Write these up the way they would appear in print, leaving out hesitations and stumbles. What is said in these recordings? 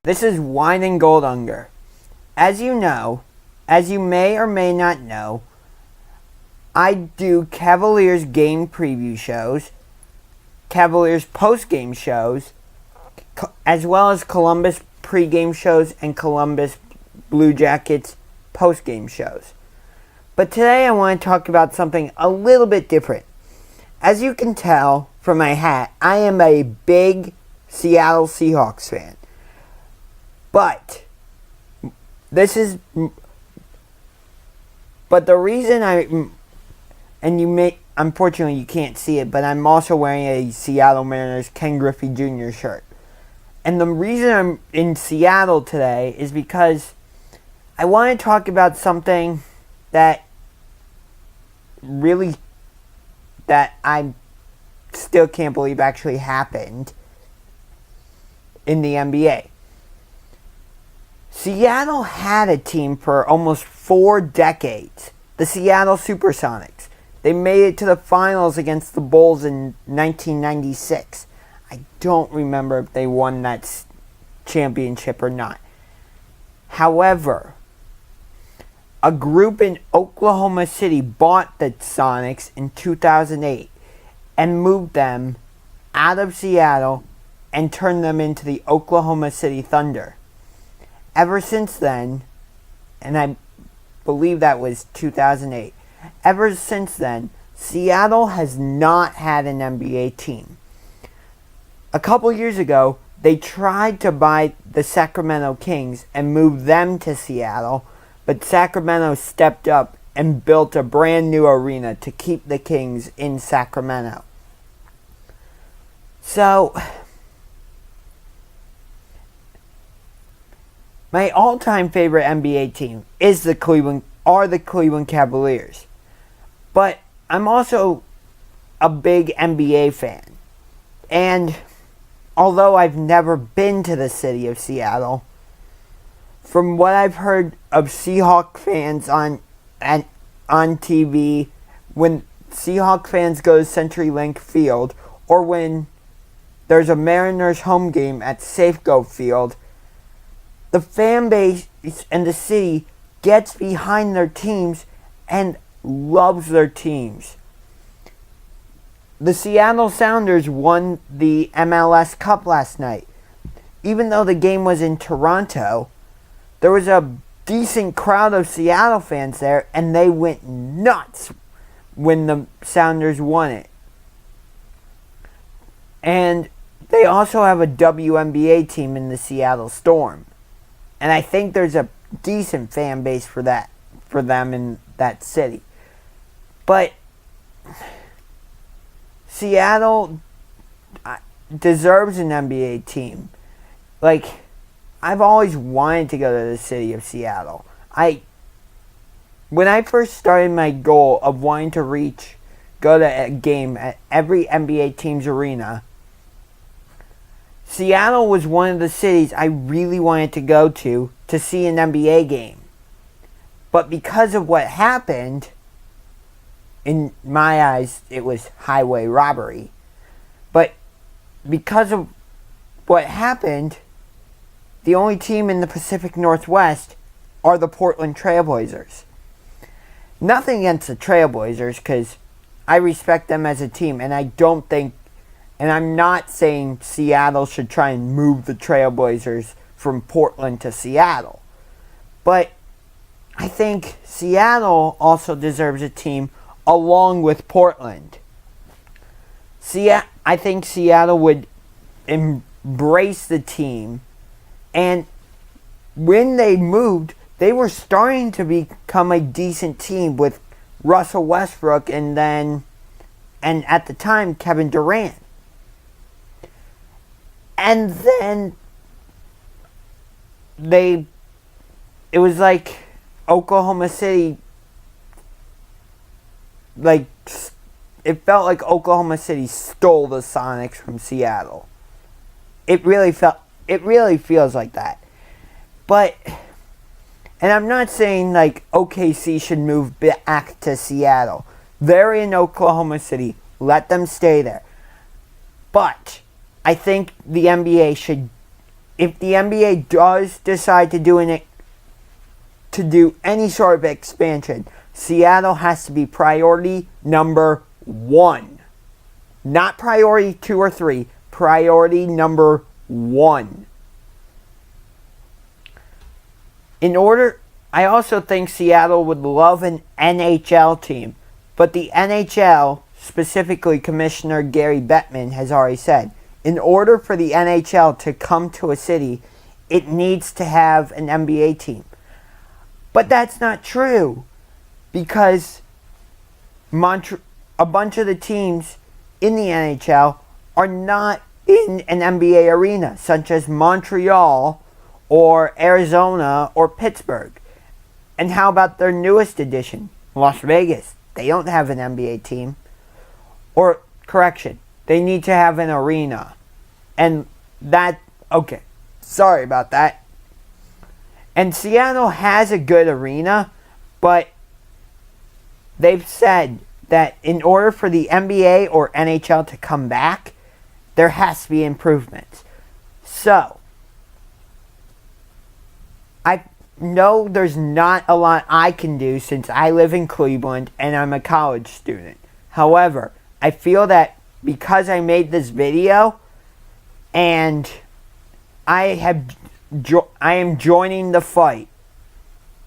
This is Wine and Gold Unger. As you know, as you may or may not know, I do Cavaliers game preview shows, Cavaliers post-game shows, as well as Columbus pre-game shows and Columbus Blue Jackets post-game shows. But today I want to talk about something a little bit different. As you can tell from my hat, I am a big Seattle Seahawks fan. But the reason unfortunately you can't see it, but I'm also wearing a Seattle Mariners Ken Griffey Jr. shirt. And the reason I'm in Seattle today is because I want to talk about something that I still can't believe actually happened in the NBA. Seattle had a team for almost 4 decades, the Seattle Supersonics. They made it to the finals against the Bulls in 1996. I don't remember if they won that championship or not. However, a group in Oklahoma City bought the Sonics in 2008 and moved them out of Seattle and turned them into the Oklahoma City Thunder. Ever since then, and I believe that was 2008, ever since then, Seattle has not had an NBA team. A couple years ago, they tried to buy the Sacramento Kings and move them to Seattle, but Sacramento stepped up and built a brand new arena to keep the Kings in Sacramento. So, my all-time favorite NBA team is the Cleveland Cavaliers. But I'm also a big NBA fan. And although I've never been to the city of Seattle, from what I've heard of Seahawk fans on TV, when Seahawk fans go to CenturyLink Field, or when there's a Mariners home game at Safeco Field, the fan base and the city gets behind their teams and loves their teams. The Seattle Sounders won the MLS Cup last night. Even though the game was in Toronto, there was a decent crowd of Seattle fans there, and they went nuts when the Sounders won it. And they also have a WNBA team in the Seattle Storm. And I think there's a decent fan base for them in that city. But Seattle deserves an NBA team. Like, I've always wanted to go to the city of Seattle. When I first started my goal of wanting to go to a game at every NBA team's arena, Seattle was one of the cities I really wanted to go to see an NBA game. But because of what happened, in my eyes, it was highway robbery. But because of what happened, the only team in the Pacific Northwest are the Portland Trailblazers. Nothing against the Trailblazers, because I respect them as a team, and and I'm not saying Seattle should try and move the Trailblazers from Portland to Seattle. But I think Seattle also deserves a team along with Portland. I think Seattle would embrace the team. And when they moved, they were starting to become a decent team with Russell Westbrook and at the time, Kevin Durant. And then it was like Oklahoma City, it felt like Oklahoma City stole the Sonics from Seattle. It really feels like that. But, and I'm not saying like OKC should move back to Seattle. They're in Oklahoma City. Let them stay there. But I think the NBA should if the NBA does decide to do any sort of expansion, Seattle has to be priority number 1. Not priority 2 or 3, priority number 1. I also think Seattle would love an NHL team, but the NHL, specifically Commissioner Gary Bettman, has already said, in order for the NHL to come to a city, it needs to have an NBA team. But that's not true, because a bunch of the teams in the NHL are not in an NBA arena, such as Montreal or Arizona or Pittsburgh. And how about their newest addition, Las Vegas? They don't have an NBA team. Or, correction, they need to have an arena. And okay, sorry about that. And Seattle has a good arena, but they've said that in order for the NBA or NHL to come back, there has to be improvements. So, I know there's not a lot I can do since I live in Cleveland and I'm a college student. However, I feel that because I made this video and I am joining the fight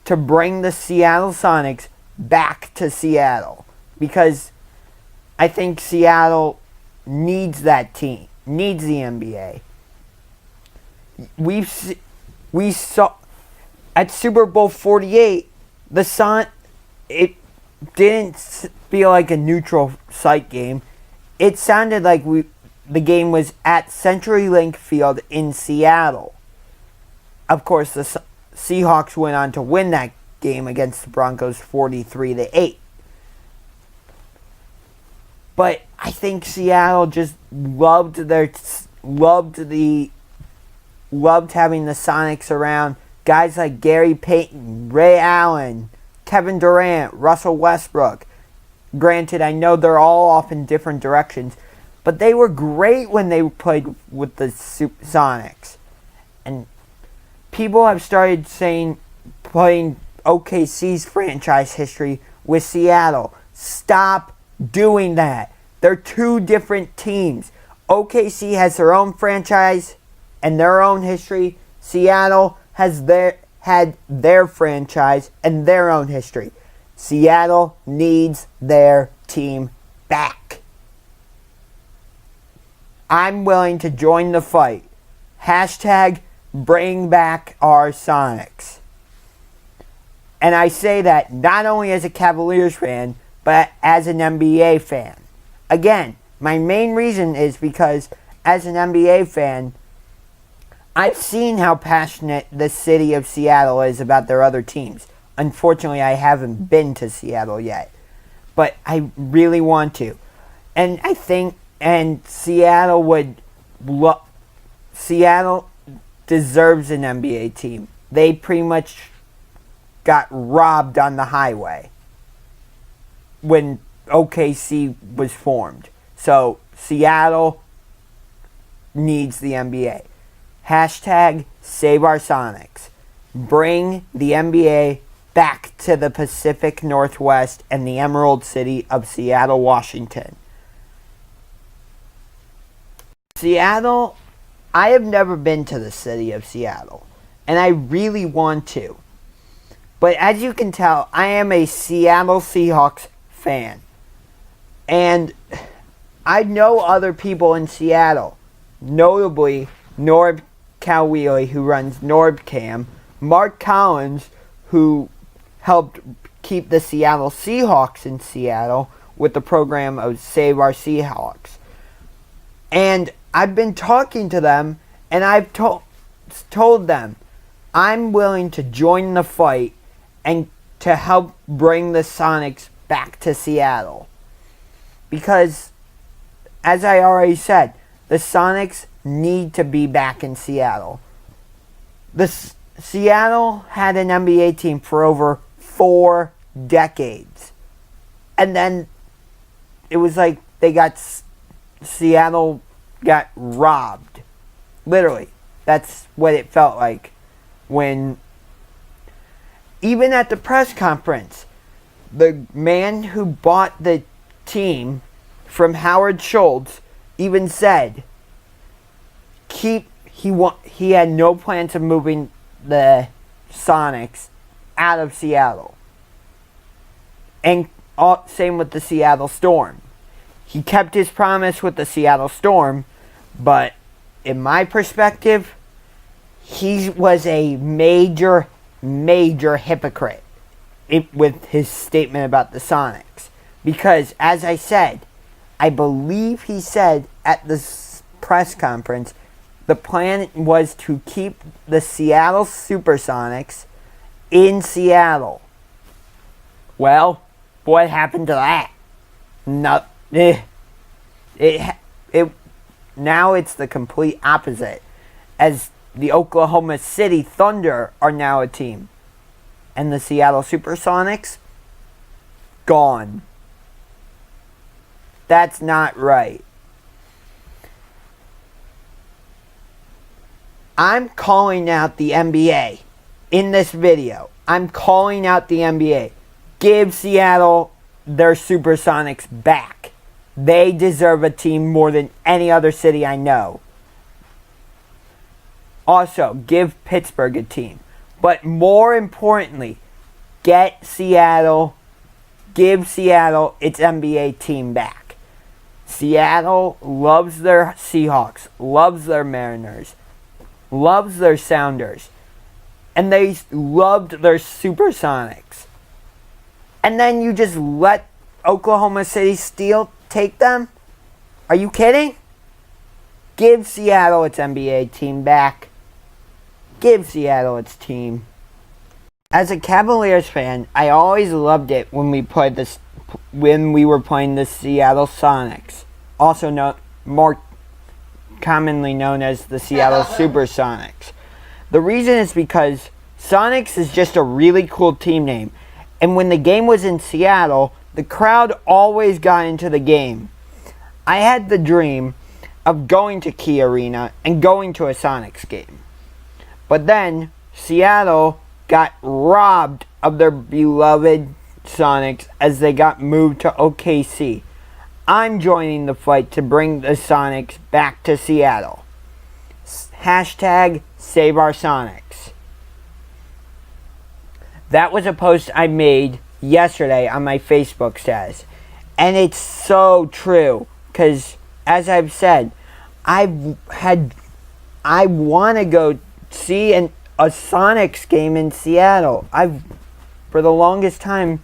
to bring the Seattle Sonics back to Seattle, because I think Seattle needs that team, needs the NBA. We saw at Super Bowl 48, it didn't feel like a neutral site game. It sounded like the game was at CenturyLink Field in Seattle. Of course, the Seahawks went on to win that game against the Broncos 43-8. But I think Seattle just loved having the Sonics around. Guys like Gary Payton, Ray Allen, Kevin Durant, Russell Westbrook. Granted, I know they're all off in different directions, but they were great when they played with the Sonics. And people have started playing OKC's franchise history with Seattle. Stop doing that. They're two different teams. OKC has their own franchise and their own history. Seattle had their franchise and their own history. Seattle needs their team back. I'm willing to join the fight. Hashtag bring back our Sonics. And I say that not only as a Cavaliers fan, but as an NBA fan. Again, my main reason is because as an NBA fan, I've seen how passionate the city of Seattle is about their other teams. Unfortunately, I haven't been to Seattle yet, but I really want to. And I think, Seattle deserves an NBA team. They pretty much got robbed on the highway when OKC was formed. So, Seattle needs the NBA. Hashtag save our Sonics. Bring the NBA back to the Pacific Northwest and the Emerald City of Seattle, Washington. Seattle, I have never been to the city of Seattle, and I really want to. But as you can tell, I am a Seattle Seahawks fan. And I know other people in Seattle, notably Norb Cowwheely, who runs NorbCam, Mark Collins, who helped keep the Seattle Seahawks in Seattle with the program of Save Our Seahawks. And I've been talking to them, and I've told them I'm willing to join the fight and to help bring the Sonics back to Seattle. Because, as I already said, the Sonics need to be back in Seattle. Seattle had an NBA team for over 4 decades. And then it was like Seattle got robbed. Literally. That's what it felt like when, even at the press conference, the man who bought the team from Howard Schultz even said he had no plans of moving the Sonics out of Seattle. And same with the Seattle Storm. He kept his promise with the Seattle Storm, but in my perspective, he was a major hypocrite with his statement about the Sonics. Because, as I said, I believe he said at the press conference, the plan was to keep the Seattle Supersonics in Seattle. Well, what happened to that? Now it's the complete opposite, as the Oklahoma City Thunder are now a team, and the Seattle Supersonics, gone. That's not right. I'm calling out the NBA in this video. I'm calling out the NBA. Give Seattle their Supersonics back. They deserve a team more than any other city I know. Also, give Pittsburgh a team. But more importantly, give Seattle its NBA team back. Seattle loves their Seahawks, loves their Mariners, loves their Sounders, and they loved their Supersonics. And then you just let Oklahoma City Steel take them? Are you kidding? Give Seattle its NBA team back. Give Seattle its team. As a Cavaliers fan, I always loved it when we were playing the Seattle Sonics, also more commonly known as the Seattle Supersonics. The reason is because Sonics is just a really cool team name, and when the game was in Seattle, the crowd always got into the game. I had the dream of going to Key Arena and going to a Sonics game. But then Seattle got robbed of their beloved Sonics as they got moved to OKC. I'm joining the fight to bring the Sonics back to Seattle. Hashtag Save Our Sonics. That was a post I made yesterday on my Facebook status. And it's so true. Because, as I've said, I want to go see a Sonics game in Seattle. For the longest time,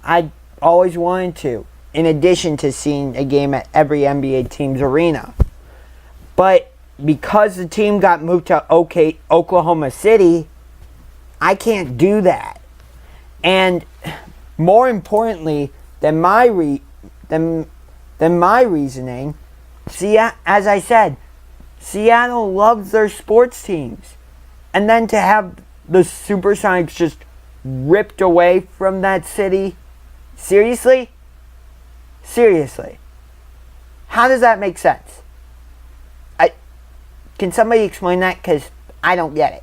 I always wanted to, in addition to seeing a game at every NBA team's arena. But because the team got moved to Oklahoma City, I can't do that. And more importantly than my reasoning, as I said, Seattle loves their sports teams. And then to have the Supersonics just ripped away from that city, seriously? Seriously. How does that make sense? Can somebody explain that? Because I don't get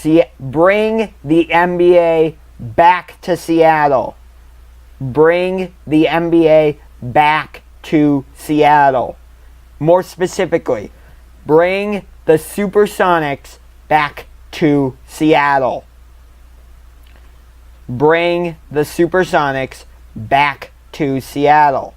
it. Bring the NBA back to Seattle. Bring the NBA back to Seattle. More specifically, bring the Supersonics back to Seattle. Bring the Supersonics back to Seattle.